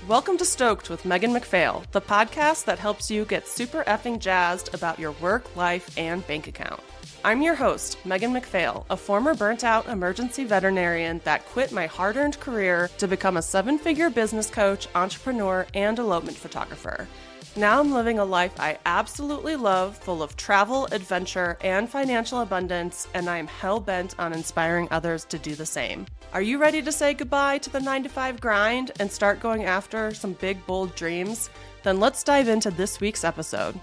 Welcome to Stoked with Megan McPhail, the podcast that helps you get super effing jazzed about your work, life, and bank account. I'm your host, Megan McPhail, a former burnt-out emergency veterinarian that quit my hard-earned career to become a seven-figure business coach, entrepreneur, and elopement photographer. Now I'm living a life I absolutely love, full of travel, adventure, and financial abundance, and I am hell-bent on inspiring others to do the same. Are you ready to say goodbye to the 9-to-5 grind and start going after some big, bold dreams? Then let's dive into this week's episode.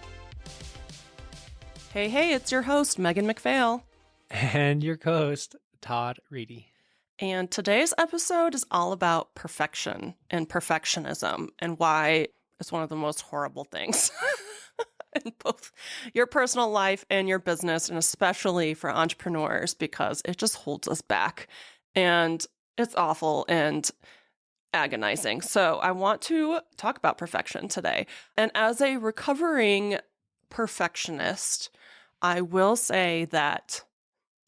Hey, it's your host, Megan McPhail. And your co-host, Todd Reedy. And today's episode is all about perfection and perfectionism and why it's one of the most horrible things in both your personal life and your business, and especially for entrepreneurs, because it just holds us back. And it's awful and agonizing. So I want to talk about perfection today. And as a recovering perfectionist, I will say that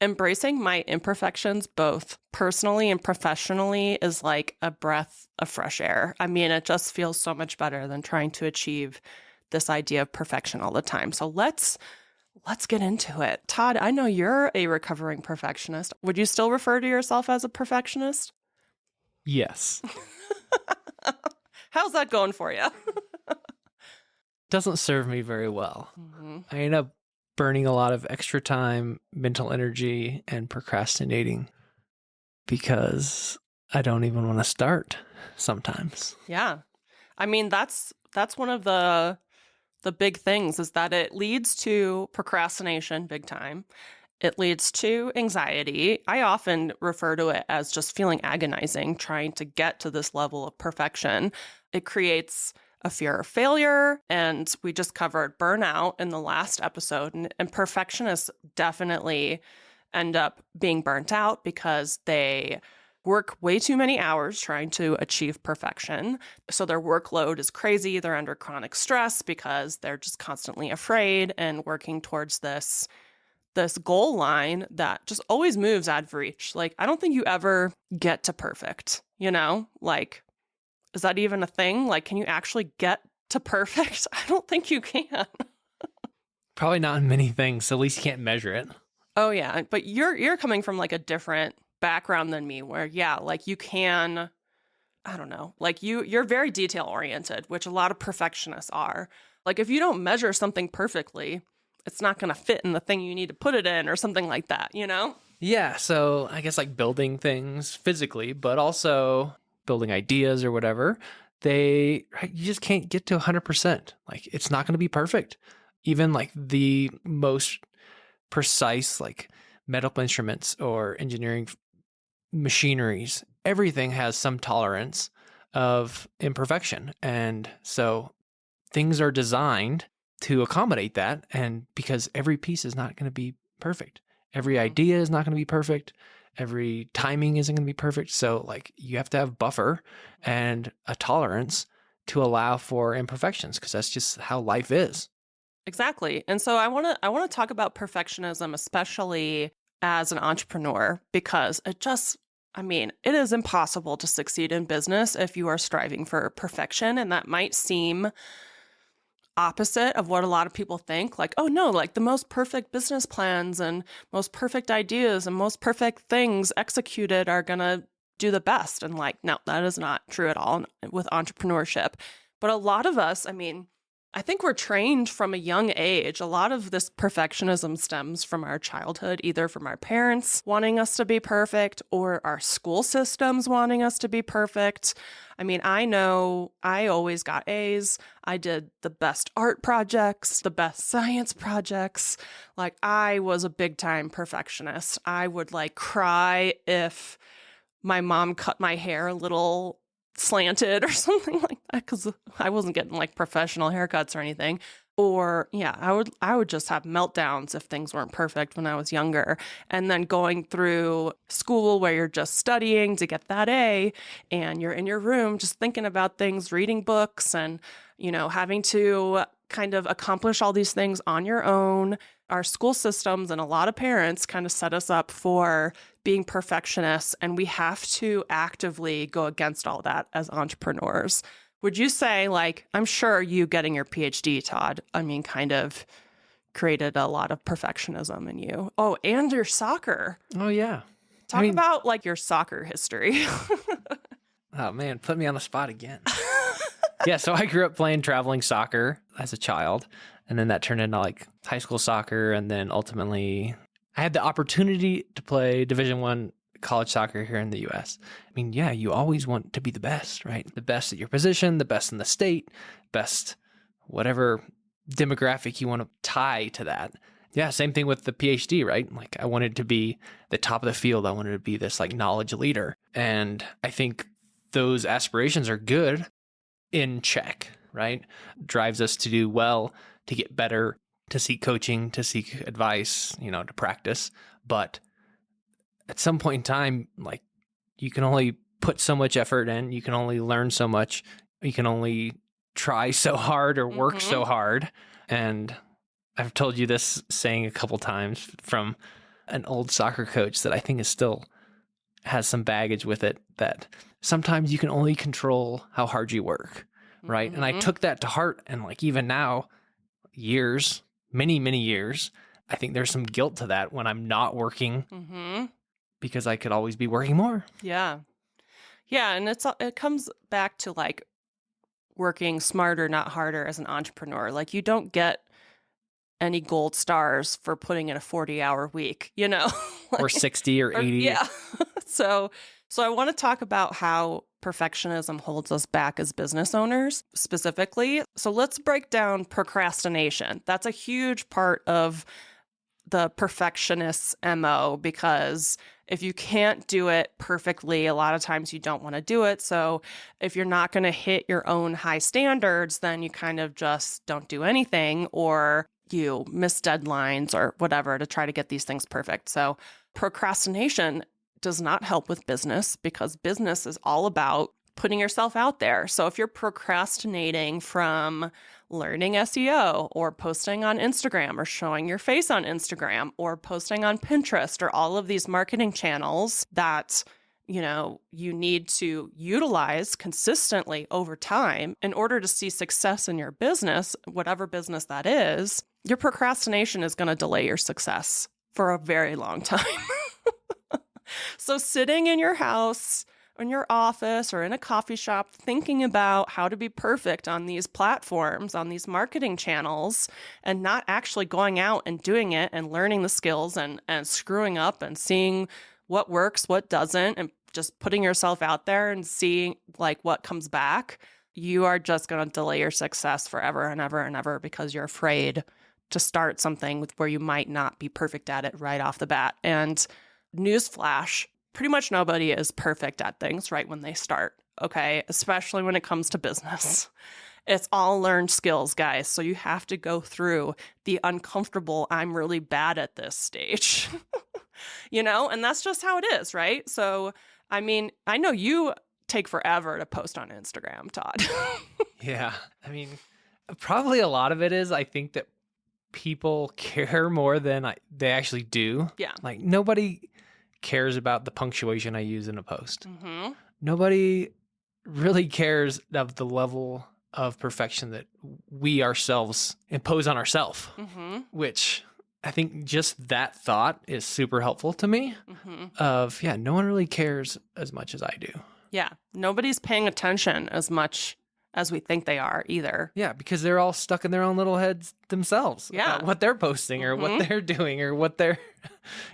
embracing my imperfections, both personally and professionally, is like a breath of fresh air. I mean, it just feels so much better than trying to achieve this idea of perfection all the time. So let's get into it. Todd, I know you're a recovering perfectionist. Would you still refer to yourself as a perfectionist? Yes. How's that going for you? Doesn't serve me very well. Mm-hmm. I end up burning a lot of extra time, mental energy, and procrastinating because I don't even want to start sometimes. Yeah. I mean, that's one of the big things, is that it leads to procrastination big time. It leads to anxiety. I often refer to it as just feeling agonizing, trying to get to this level of perfection. It creates a fear of failure, and we just covered burnout in the last episode, and perfectionists definitely end up being burnt out because they work way too many hours trying to achieve perfection. So their workload is crazy. They're under chronic stress because they're just constantly afraid and working towards this goal line that just always moves out of reach. Like, I don't think you ever get to perfect, you know? Like, is that even a thing? Like, can you actually get to perfect? I don't think you can. Probably not in many things. At least you can't measure it. Oh yeah, but you're coming from like a different background than me, where like you can, I don't know, like you're very detail oriented, which a lot of perfectionists are. Like, if you don't measure something perfectly, it's not going to fit in the thing you need to put it in or something like that, you know? Yeah, so I guess like building things physically, but also building ideas or whatever, you just can't get to 100%. Like, it's not going to be perfect. Even like the most precise, like medical instruments or engineering machineries, everything has some tolerance of imperfection. And so things are designed to accommodate that. And because every piece is not going to be perfect, every idea is not going to be perfect, every timing isn't going to be perfect. So like, you have to have buffer and a tolerance to allow for imperfections, because that's just how life is. Exactly. And so I want to talk about perfectionism, especially as an entrepreneur, because it is impossible to succeed in business if you are striving for perfection. And that might seem opposite of what a lot of people think. Like, oh no, like the most perfect business plans and most perfect ideas and most perfect things executed are going to do the best. And like, no, that is not true at all with entrepreneurship. But a lot of us, I think we're trained from a young age. A lot of this perfectionism stems from our childhood, either from our parents wanting us to be perfect or our school systems wanting us to be perfect. I know I always got A's. I did the best art projects, the best science projects. Like, I was a big time perfectionist. I would like cry if my mom cut my hair a little slanted or something like that, because I wasn't getting like professional haircuts or anything. Or yeah, I would just have meltdowns if things weren't perfect when I was younger. And then going through school where you're just studying to get that A, and you're in your room just thinking about things, reading books, and having to kind of accomplish all these things on your own. Our school systems and a lot of parents kind of set us up for being perfectionists, and we have to actively go against all that as entrepreneurs. Would you say, like, I'm sure you getting your PhD, Todd, I mean, kind of created a lot of perfectionism in you. Oh, and your soccer. Oh, yeah. I Talk mean, about like your soccer history. oh man, put me on the spot again. Yeah, so I grew up playing traveling soccer as a child, and then that turned into like high school soccer, and then ultimately I had the opportunity to play Division 1 college soccer here in the US. I mean, yeah, you always want to be the best, right? The best at your position, the best in the state, best whatever demographic you want to tie to that. Yeah, same thing with the PhD, right? Like I wanted to be the top of the field. I wanted to be this like knowledge leader. And I think those aspirations are good in check, right? Drives us to do well, to get better, to seek coaching, to seek advice, to practice. But at some point in time, like you can only put so much effort in, you can only learn so much, you can only try so hard or work so hard. And I've told you this saying a couple times from an old soccer coach that I think is still has some baggage with it, that sometimes you can only control how hard you work, right? And I took that to heart. And like even now, years, many, many years, I think there's some guilt to that when I'm not working because I could always be working more. Yeah. Yeah. And it comes back to like working smarter, not harder as an entrepreneur. Like you don't get any gold stars for putting in a 40-hour week, like, or 60 or 80. Yeah. So I want to talk about how perfectionism holds us back as business owners specifically. So let's break down procrastination. That's a huge part of the perfectionist's MO, because if you can't do it perfectly, a lot of times you don't want to do it. So if you're not going to hit your own high standards, then you kind of just don't do anything, or you miss deadlines or whatever to try to get these things perfect. So procrastination does not help with business, because business is all about putting yourself out there. So if you're procrastinating from learning SEO or posting on Instagram or showing your face on Instagram or posting on Pinterest or all of these marketing channels that you need to utilize consistently over time in order to see success in your business, whatever business that is, your procrastination is going to delay your success for a very long time. So sitting in your house, in your office, or in a coffee shop, thinking about how to be perfect on these platforms, on these marketing channels, and not actually going out and doing it and learning the skills and screwing up and seeing what works, what doesn't, and just putting yourself out there and seeing like what comes back, you are just going to delay your success forever and ever and ever, because you're afraid to start something where you might not be perfect at it right off the bat. And newsflash, pretty much nobody is perfect at things right when they start, okay? Especially when it comes to business. It's all learned skills, guys. So you have to go through the uncomfortable, I'm really bad at this stage, and that's just how it is, right? So, I mean, I know you take forever to post on Instagram, Todd. Yeah. I mean, probably a lot of it is I think that people care more than they actually do. Yeah. Like nobody cares about the punctuation I use in a post. Nobody really cares of the level of perfection that we ourselves impose on ourselves, which I think just that thought is super helpful to me of, no one really cares as much as I do. Yeah. Nobody's paying attention as much as we think they are either. Yeah, because they're all stuck in their own little heads themselves. Yeah. About what they're posting or what they're doing or what their,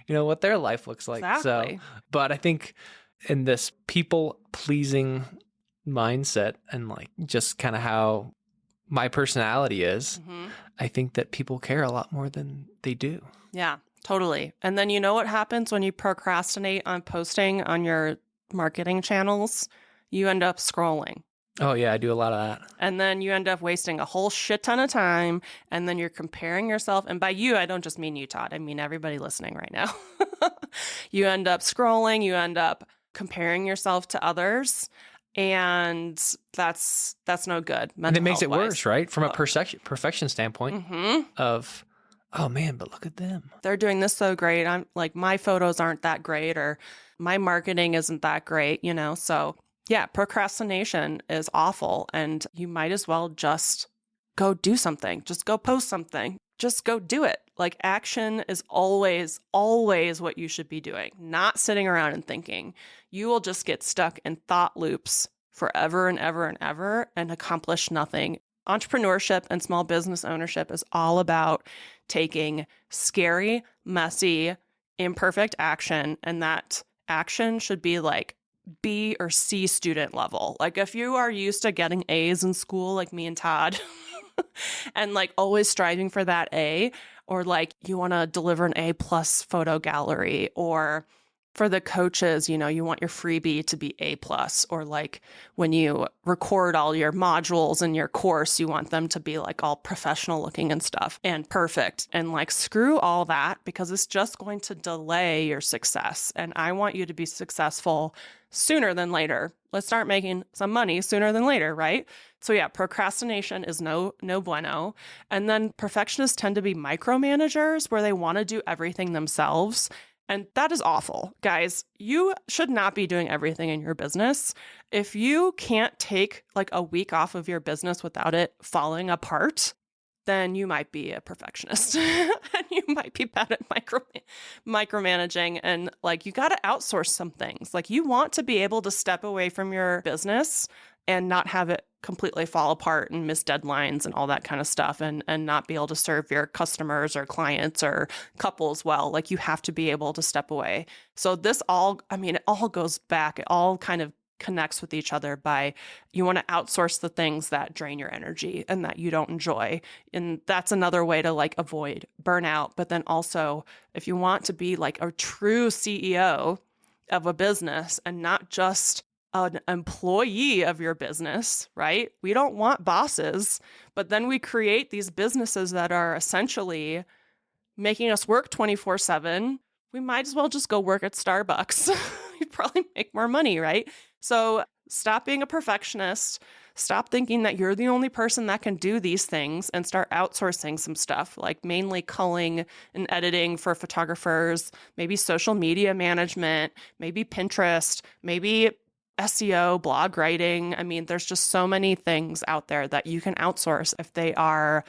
what their life looks like. Exactly. So, but I think in this people pleasing mindset and like just kind of how my personality is, I think that people care a lot more than they do. Yeah, totally. And then you know what happens when you procrastinate on posting on your marketing channels? You end up scrolling. Oh, yeah, I do a lot of that. And then you end up wasting a whole shit ton of time. And then you're comparing yourself. And by you, I don't just mean you, Todd. I mean everybody listening right now. You end up scrolling. You end up comparing yourself to others. And that's no good. And it makes it worse, right? From a perfection standpoint of, oh man, but look at them. They're doing this so great. I'm like, my photos aren't that great, or my marketing isn't that great, So Yeah, procrastination is awful, and you might as well just go do something. Just go post something. Just go do it. Like action is always, always what you should be doing, not sitting around and thinking. You will just get stuck in thought loops forever and ever and ever and accomplish nothing. Entrepreneurship and small business ownership is all about taking scary, messy, imperfect action, and that action should be like B or C student level. Like if you are used to getting A's in school, like me and Todd, and like always striving for that A, or like you want to deliver an A plus photo gallery, or for the coaches, you know, you want your freebie to be A plus, or like when you record all your modules in your course, you want them to be like all professional looking and stuff and perfect. And like screw all that, because it's just going to delay your success. And I want you to be successful sooner than later. Let's start making some money sooner than later, right? So yeah, procrastination is no bueno. And then perfectionists tend to be micromanagers where they want to do everything themselves. And that is awful. Guys, you should not be doing everything in your business. If you can't take like a week off of your business without it falling apart, then you might be a perfectionist and you might be bad at micromanaging. And like, you got to outsource some things. Like, you want to be able to step away from your business and not have it completely fall apart and miss deadlines and all that kind of stuff, and not be able to serve your customers or clients or couples well. Like, you have to be able to step away. So this all, I mean, it all goes back. It all kind of connects with each other by you want to outsource the things that drain your energy and that you don't enjoy. And that's another way to like avoid burnout. But then also, if you want to be like a true CEO of a business and not just an employee of your business, right? We don't want bosses, but then we create these businesses that are essentially making us work 24/7. We might as well just go work at Starbucks. You'd probably make more money, right? So stop being a perfectionist. Stop thinking that you're the only person that can do these things, and start outsourcing some stuff, like mainly culling and editing for photographers, maybe social media management, maybe Pinterest, maybe SEO, blog writing. I mean, there's just so many things out there that you can outsource if they are,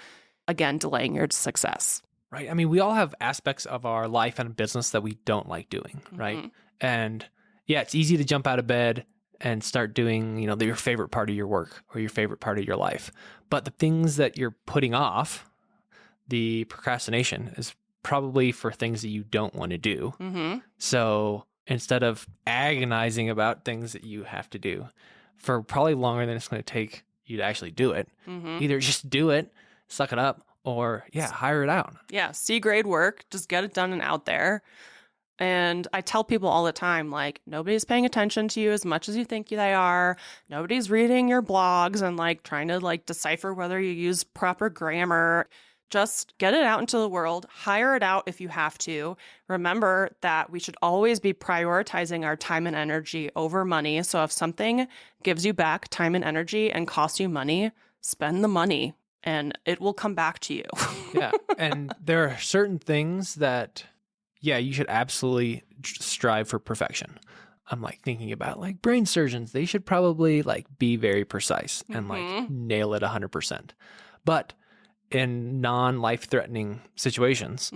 again, delaying your success. Right. I mean, we all have aspects of our life and business that we don't like doing, right? Mm-hmm. And yeah, it's easy to jump out of bed and start doing, you know, your favorite part of your work or your favorite part of your life. But the things that you're putting off, the procrastination, is probably for things that you don't want to do. Mm-hmm. So instead of agonizing about things that you have to do for probably longer than it's going to take you to actually do it, either just do it, suck it up, or hire it out. Yeah, C-grade work, just get it done and out there. And I tell people all the time, like, nobody's paying attention to you as much as you think they are. Nobody's reading your blogs and like trying to like decipher whether you use proper grammar. Just get it out into the world, hire it out if you have to. Remember that we should always be prioritizing our time and energy over money. So if something gives you back time and energy and costs you money, spend the money and it will come back to you. Yeah. And there are certain things that, you should absolutely strive for perfection. I'm like thinking about like brain surgeons. They should probably like be very precise and like nail it 100%. But in non-life threatening situations,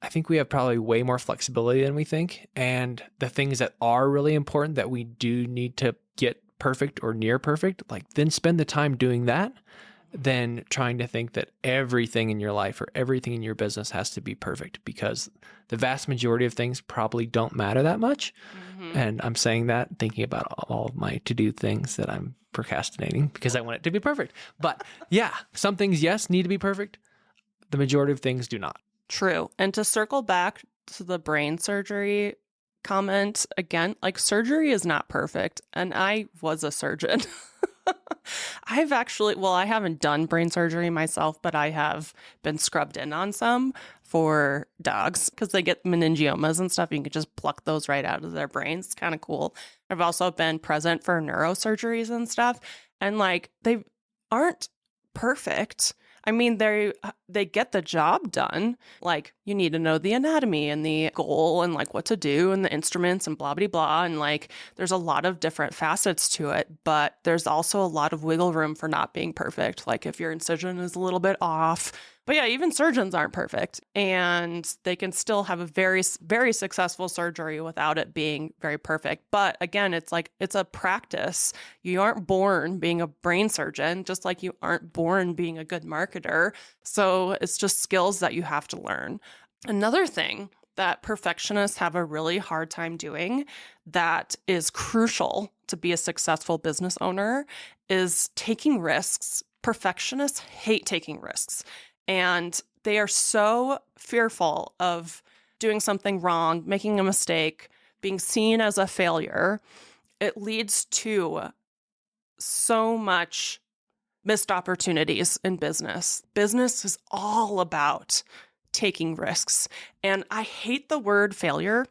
I think we have probably way more flexibility than we think. And the things that are really important that we do need to get perfect or near perfect, like then spend the time doing that than trying to think that everything in your life or everything in your business has to be perfect, because the vast majority of things probably don't matter that much. And I'm saying that thinking about all of my to-do things that I'm procrastinating because I want it to be perfect. But yeah, some things, yes, need to be perfect. The majority of things do not. True. And to circle back to the brain surgery comment again, like surgery is not perfect. And I was a surgeon. I haven't done brain surgery myself, but I have been scrubbed in on some for dogs because they get meningiomas and stuff. You can just pluck those right out of their brains. It's kind of cool. I've also been present for neurosurgeries and stuff. And like, they aren't perfect. I mean, they get the job done. Like, you need to know the anatomy and the goal and like what to do and the instruments and blah blah blah, and like there's a lot of different facets to it, but there's also a lot of wiggle room for not being perfect. Like if your incision is a little bit off. But yeah, even surgeons aren't perfect, and they can still have a very, very successful surgery without it being very perfect. But again, it's like, it's a practice. You aren't born being a brain surgeon, just like you aren't born being a good marketer. So it's just skills that you have to learn. Another thing that perfectionists have a really hard time doing that is crucial to be a successful business owner is taking risks. Perfectionists hate taking risks. And they are so fearful of doing something wrong, making a mistake, being seen as a failure. It leads to so much missed opportunities in business. Business is all about taking risks. And I hate the word failure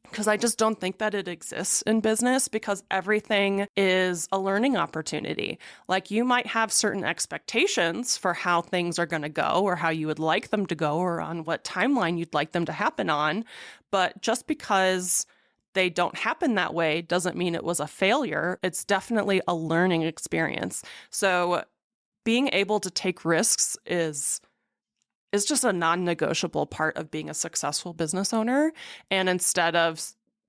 because I just don't think that it exists in business, because everything is a learning opportunity. Like, you might have certain expectations for how things are going to go or how you would like them to go or on what timeline you'd like them to happen on. But just because they don't happen that way doesn't mean it was a failure. It's definitely a learning experience. So being able to take risks is just a non-negotiable part of being a successful business owner. And instead of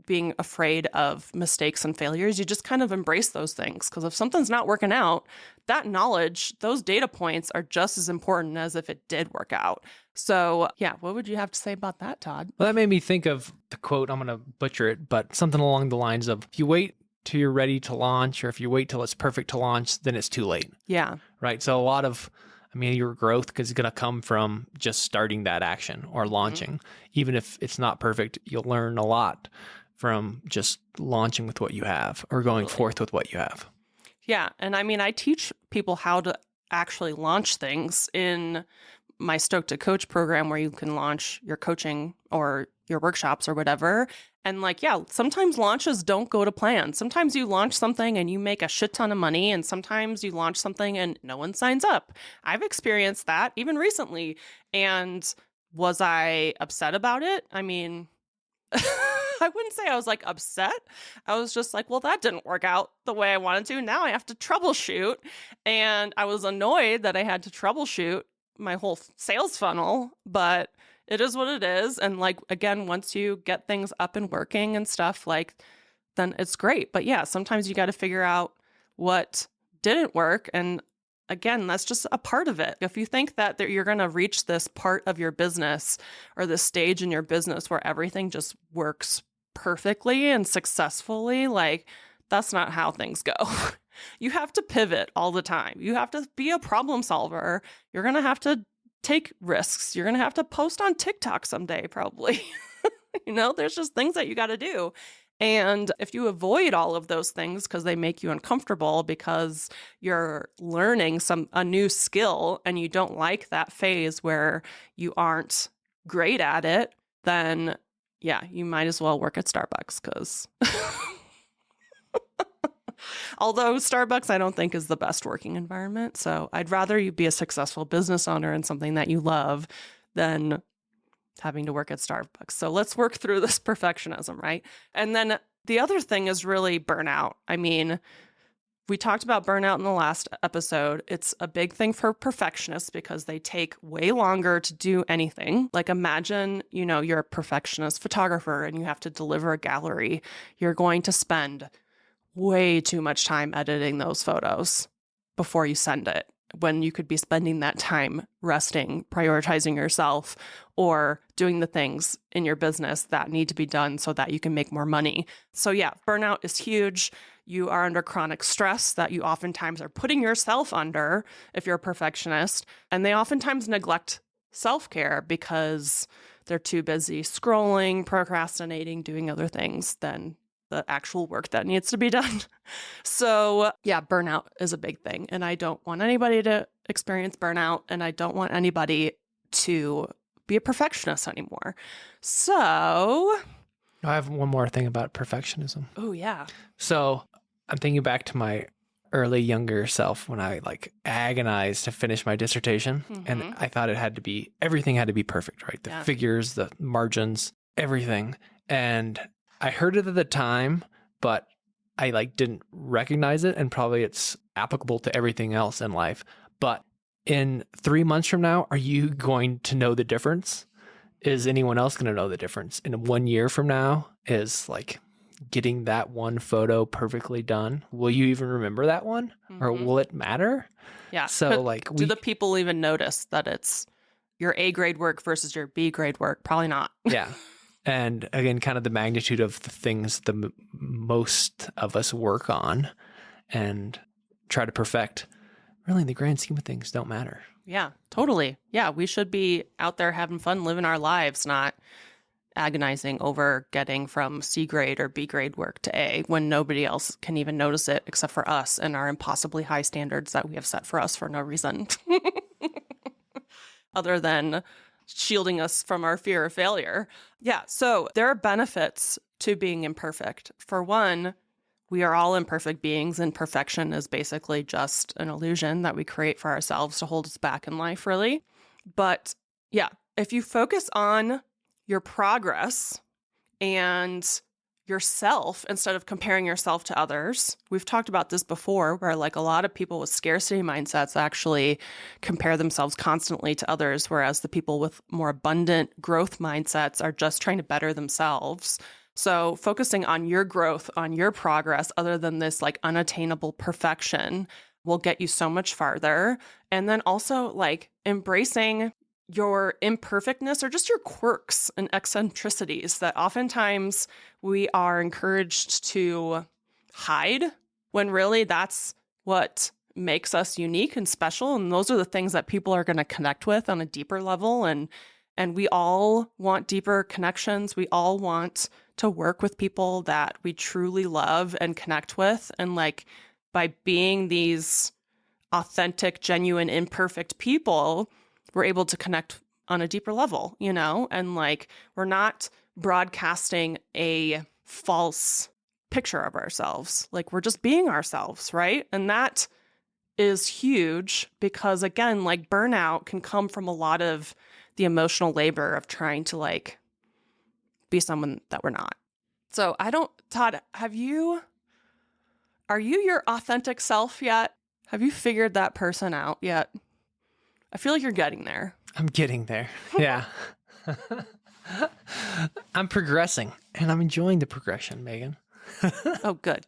being afraid of mistakes and failures, you just kind of embrace those things. Because if something's not working out, that knowledge, those data points are just as important as if it did work out. So yeah, what would you have to say about that, Todd? Well, that made me think of the quote, I'm going to butcher it, but something along the lines of, if you wait till you're ready to launch, or if you wait till it's perfect to launch, then it's too late. Yeah. Right. So a lot of, your growth is going to come from just starting that action or launching. Mm-hmm. Even if it's not perfect, you'll learn a lot from just launching with what you have or going forth with what you have. Yeah. And I teach people how to actually launch things in my Stoke to Coach program, where you can launch your coaching or your workshops or whatever. And sometimes launches don't go to plan. Sometimes you launch something and you make a shit ton of money, and sometimes you launch something and no one signs up. I've experienced that even recently. And was I upset about it? I wouldn't say I was upset. I was just like, well, that didn't work out the way I wanted to. Now I have to troubleshoot. And I was annoyed that I had to troubleshoot my whole sales funnel, but it is what it is. And again, once you get things up and working and stuff, then it's great. But yeah, sometimes you got to figure out what didn't work. And again, that's just a part of it. If you think that you're going to reach this part of your business or this stage in your business where everything just works perfectly and successfully, that's not how things go. You have to pivot all the time. You have to be a problem solver. You're going to have to take risks. You're going to have to post on TikTok someday, probably. There's just things that you got to do. And if you avoid all of those things because they make you uncomfortable, because you're learning a new skill and you don't like that phase where you aren't great at it, then yeah, you might as well work at Starbucks, because although Starbucks I don't think is the best working environment. So I'd rather you be a successful business owner in something that you love than having to work at Starbucks. So let's work through this perfectionism, right? And then the other thing is really burnout. We talked about burnout in the last episode. It's a big thing for perfectionists because they take way longer to do anything. Imagine, you're a perfectionist photographer and you have to deliver a gallery. You're going to spend way too much time editing those photos before you send it, when you could be spending that time resting, prioritizing yourself, or doing the things in your business that need to be done so that you can make more money. So yeah, burnout is huge. You are under chronic stress that you oftentimes are putting yourself under if you're a perfectionist. And they oftentimes neglect self-care because they're too busy scrolling, procrastinating, doing other things than the actual work that needs to be done. So yeah, burnout is a big thing. And I don't want anybody to experience burnout, and I don't want anybody to be a perfectionist anymore. So I have one more thing about perfectionism. oh yeah. So I'm thinking back to my early younger self when I like agonized to finish my dissertation. And Mm-hmm. I thought everything had to be perfect, right? The Yeah. figures, the margins, everything. And I heard it at the time, but I like didn't recognize it. And probably it's applicable to everything else in life. But in 3 months from now, are you going to know the difference? Is anyone else going to know the difference? In 1 year from now, is like getting that one photo perfectly done. Will you even remember that one? Or Mm-hmm. will it matter? Yeah. So like Do the people even notice that it's your A grade work versus your B grade work? Probably not. yeah. And again, kind of the magnitude of the things most of us work on and try to perfect, really in the grand scheme of things, don't matter. Yeah, totally. Yeah, we should be out there having fun, living our lives, not agonizing over getting from C grade or B grade work to A when nobody else can even notice it except for us and our impossibly high standards that we have set for us for no reason other than shielding us from our fear of failure. Yeah, so there are benefits to being imperfect. For one, we are all imperfect beings, and perfection is basically just an illusion that we create for ourselves to hold us back in life, really. But yeah, if you focus on your progress and yourself instead of comparing yourself to others, we've talked about this before, where like a lot of people with scarcity mindsets actually compare themselves constantly to others, whereas the people with more abundant growth mindsets are just trying to better themselves. So focusing on your growth, on your progress, other than this like unattainable perfection, will get you so much farther. And then also like embracing your imperfectness or just your quirks and eccentricities that oftentimes we are encouraged to hide when really that's what makes us unique and special. And those are the things that people are going to connect with on a deeper level. And we all want deeper connections. We all want to work with people that we truly love and connect with. And like by being these authentic, genuine, imperfect people, we're able to connect on a deeper level, you know? And like we're not broadcasting a false picture of ourselves. Like we're just being ourselves, right? And that is huge because again, like burnout can come from a lot of the emotional labor of trying to like be someone that we're not. So Todd, are you your authentic self yet? Have you figured that person out yet? I feel like you're getting there. I'm getting there. Yeah. I'm progressing and I'm enjoying the progression, Megan. Oh, good.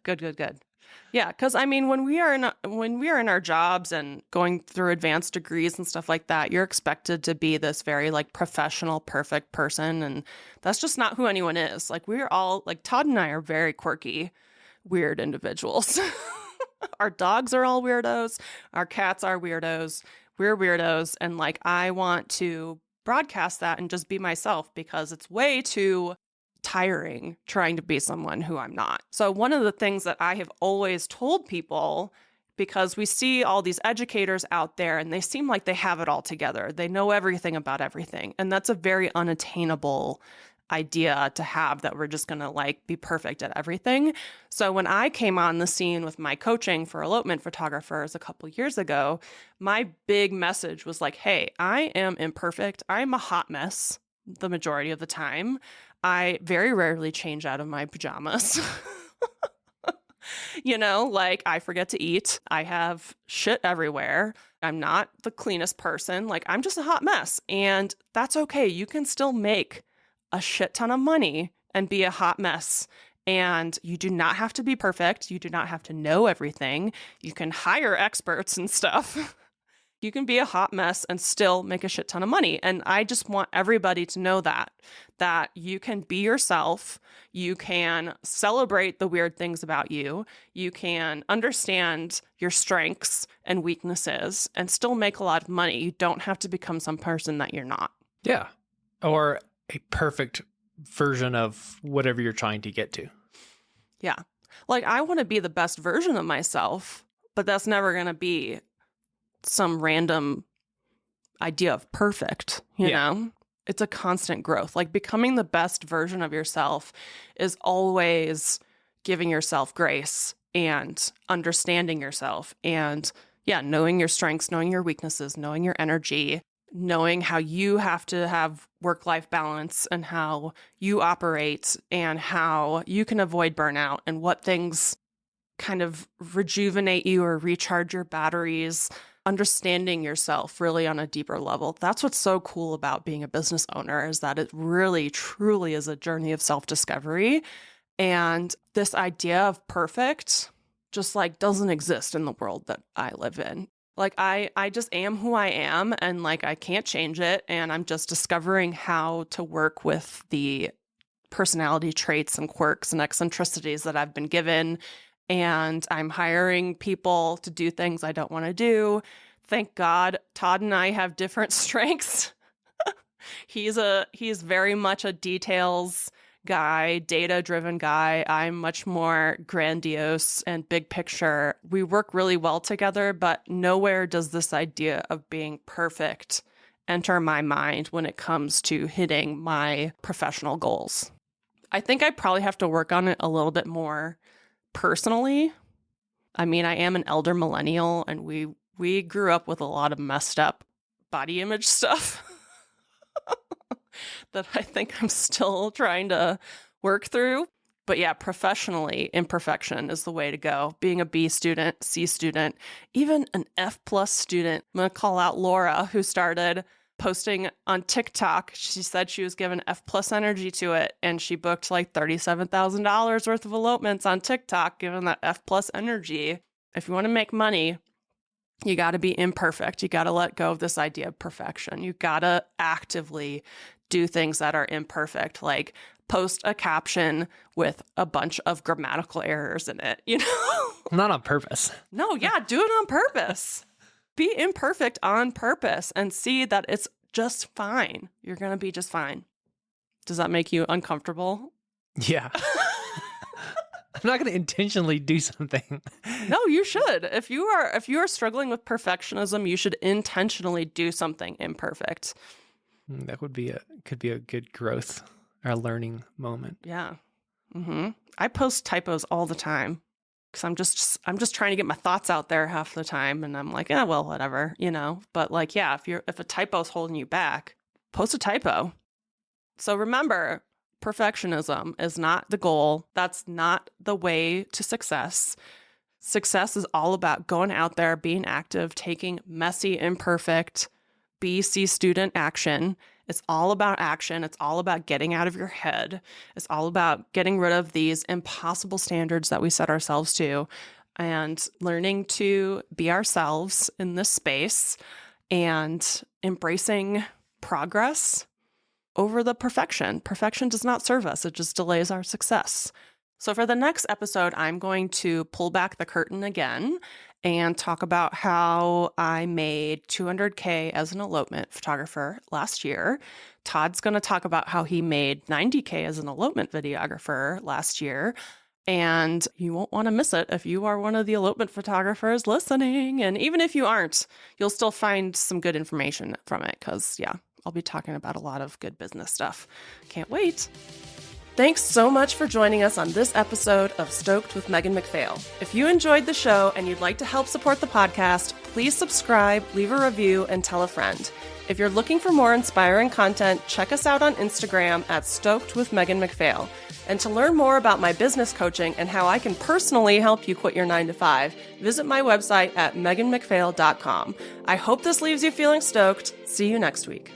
Yeah, because I mean, when we are in our jobs and going through advanced degrees and stuff like that, you're expected to be this very like professional, perfect person, and that's just not who anyone is. Like we're all like Todd and I are very quirky, weird individuals. Our dogs are all weirdos. Our cats are weirdos. We're weirdos, and like I want to broadcast that and just be myself because it's way too tiring trying to be someone who I'm not. So one of the things that I have always told people, because we see all these educators out there and they seem like they have it all together. They know everything about everything. And that's a very unattainable idea to have, that we're just going to like be perfect at everything. So when I came on the scene with my coaching for elopement photographers a couple years ago, my big message was like, hey, I am imperfect. I'm a hot mess the majority of the time. I very rarely change out of my pajamas. You know, like I forget to eat. I have shit everywhere. I'm not the cleanest person. Like I'm just a hot mess. And that's okay. You can still make a shit ton of money and be a hot mess. And you do not have to be perfect. You do not have to know everything. You can hire experts and stuff. You can be a hot mess and still make a shit ton of money. And I just want everybody to know that you can be yourself. You can celebrate the weird things about you. You can understand your strengths and weaknesses and still make a lot of money. You don't have to become some person that you're not. Yeah. Or a perfect version of whatever you're trying to get to. Yeah. Like I want to be the best version of myself, but that's never going to be some random idea of perfect, you know? It's a constant growth. Like becoming the best version of yourself is always giving yourself grace and understanding yourself and, yeah, knowing your strengths, knowing your weaknesses, knowing your energy, knowing how you have to have work-life balance and how you operate and how you can avoid burnout and what things kind of rejuvenate you or recharge your batteries, understanding yourself really on a deeper level. That's what's so cool about being a business owner, is that it really, truly is a journey of self-discovery. And this idea of perfect just like doesn't exist in the world that I live in. Like I just am who I am, and like I can't change it. And I'm just discovering how to work with the personality traits and quirks and eccentricities that I've been given. And I'm hiring people to do things I don't want to do. Thank God, Todd and I have different strengths. He's very much a details guy, data-driven guy. I'm much more grandiose and big picture. We work really well together, but nowhere does this idea of being perfect enter my mind when it comes to hitting my professional goals. I think I probably have to work on it a little bit more personally. I mean, I am an elder millennial, and we grew up with a lot of messed up body image stuff. That I think I'm still trying to work through. But yeah, professionally, imperfection is the way to go. Being a B student, C student, even an F plus student. I'm going to call out Laura, who started posting on TikTok. She said she was given F plus energy to it, and she booked like $37,000 worth of elopements on TikTok, given that F plus energy. If you want to make money, you got to be imperfect. You got to let go of this idea of perfection. You got to actively do things that are imperfect, like post a caption with a bunch of grammatical errors in it, you know? Not on purpose. No, yeah, do it on purpose. Be imperfect on purpose and see that it's just fine. You're going to be just fine. Does that make you uncomfortable? Yeah. I'm not going to intentionally do something. No, you should. If you are struggling with perfectionism, you should intentionally do something imperfect. That could be a good growth or learning moment. Yeah. I post typos all the time because I'm just trying to get my thoughts out there half the time, and I'm like, well, whatever, you know. But like, yeah, if a typo's holding you back, post a typo. So remember, perfectionism is not the goal. That's not the way to success. Success is all about going out there, being active, taking messy, imperfect B, C student action. It's all about action. It's all about getting out of your head. It's all about getting rid of these impossible standards that we set ourselves to and learning to be ourselves in this space and embracing progress over the perfection. Perfection does not serve us. It just delays our success. So for the next episode, I'm going to pull back the curtain again and talk about how I made $200K as an elopement photographer last year. Todd's going to talk about how he made $90K as an elopement videographer last year. And you won't want to miss it if you are one of the elopement photographers listening. And even if you aren't, you'll still find some good information from it because, yeah, I'll be talking about a lot of good business stuff. Can't wait. Thanks so much for joining us on this episode of Stoked with Megan McPhail. If you enjoyed the show and you'd like to help support the podcast, please subscribe, leave a review, and tell a friend. If you're looking for more inspiring content, check us out on Instagram at Stoked with Megan McPhail. And to learn more about my business coaching and how I can personally help you quit your 9-to-5, visit my website at meganmcphail.com. I hope this leaves you feeling stoked. See you next week.